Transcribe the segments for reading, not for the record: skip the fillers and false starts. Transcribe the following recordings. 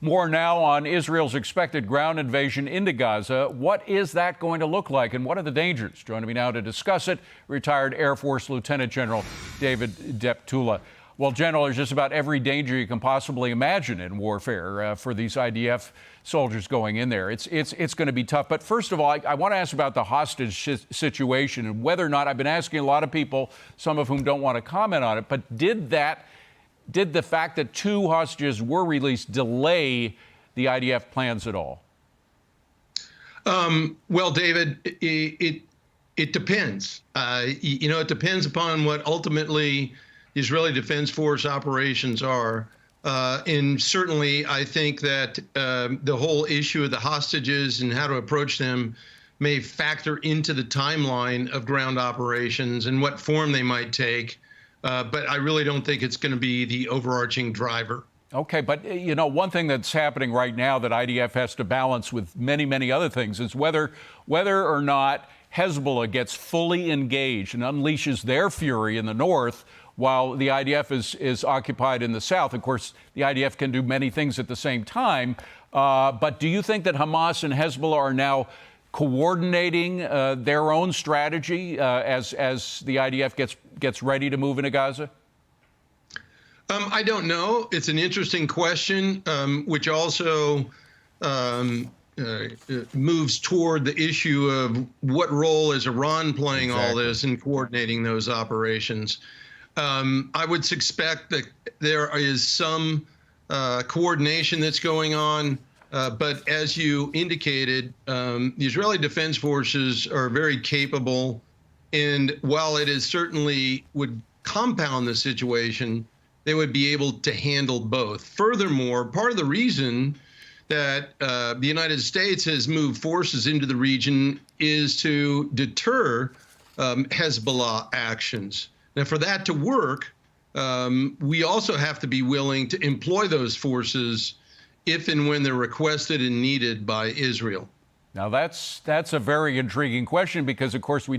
More now on Israel's expected ground invasion into Gaza. What is that going to look like, and what are the dangers? Joining me now to discuss it, retired Air Force Lieutenant General David Deptula. Well, General, there's just about every danger you can possibly imagine in warfare for these IDF soldiers going in there. It's going to be tough. But first of all, I want to ask about the hostage situation and whether or not, I've been asking a lot of people, some of whom don't want to comment on it, but did the fact that 2 hostages were released delay the IDF plans at all? Well, David, it depends. It depends upon what ultimately the Israeli Defense Force operations are. And certainly, I think that the whole issue of the hostages and how to approach them may factor into the timeline of ground operations and what form they might take. But I really don't think it's going to be the overarching driver. Okay, but one thing that's happening right now that IDF has to balance with many, many other things is whether or not Hezbollah gets fully engaged and unleashes their fury in the north while the IDF is occupied in the south. Of course, the IDF can do many things at the same time. But do you think that Hamas and Hezbollah are now coordinating their own strategy as the IDF gets ready to move into Gaza? I don't know. It's an interesting question, which also moves toward the issue of what role is Iran playing all this in coordinating those operations. I would suspect that there is some coordination that's going on. But as you indicated, the Israeli Defense Forces are very capable. And while it is certainly would compound the situation, they would be able to handle both. Furthermore, part of the reason that the United States has moved forces into the region is to deter Hezbollah actions. Now, for that to work, we also have to be willing to employ those forces if and when they're requested and needed by Israel. Now, that's a very intriguing question because, of course, we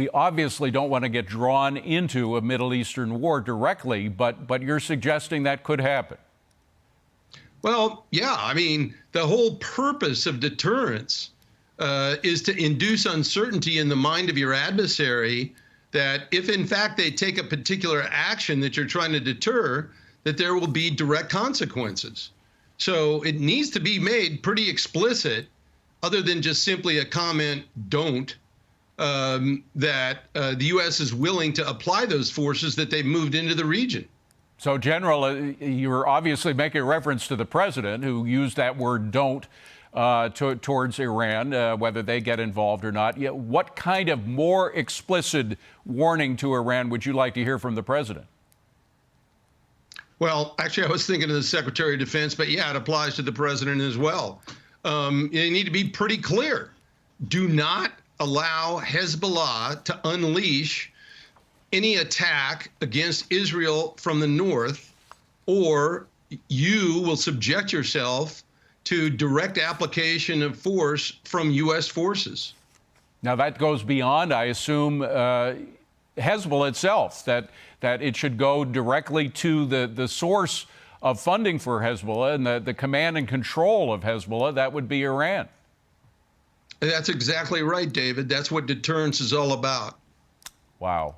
obviously don't want to get drawn into a Middle Eastern war directly, but you're suggesting that could happen. Well, yeah, I mean, the whole purpose of deterrence is to induce uncertainty in the mind of your adversary that if, in fact, they take a particular action that you're trying to deter, that there will be direct consequences. So it needs to be made pretty explicit, other than just simply a comment, don't, that the U.S. is willing to apply those forces that they've moved into the region. So, General, you're obviously making a reference to the president who used that word don't towards Iran, whether they get involved or not. Yet, what kind of more explicit warning to Iran would you like to hear from the president? Well, actually, I was thinking of the Secretary of Defense, but yeah, it applies to the president as well. You need to be pretty clear. Do not allow Hezbollah to unleash any attack against Israel from the north, or you will subject yourself to direct application of force from U.S. forces. Now, that goes beyond, I assume, Hezbollah itself, that it should go directly to the source of funding for Hezbollah and the command and control of Hezbollah. That would be Iran. That's exactly right, David. That's what deterrence is all about. Wow.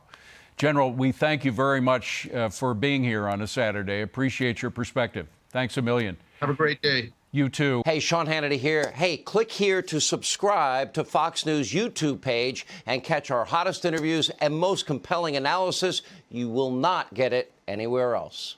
General, we thank you very much for being here on a Saturday. Appreciate your perspective. Thanks a million. Have a great day. You too. Hey, Sean Hannity here. Hey, click here to subscribe to Fox News YouTube page and catch our hottest interviews and most compelling analysis. You will not get it anywhere else.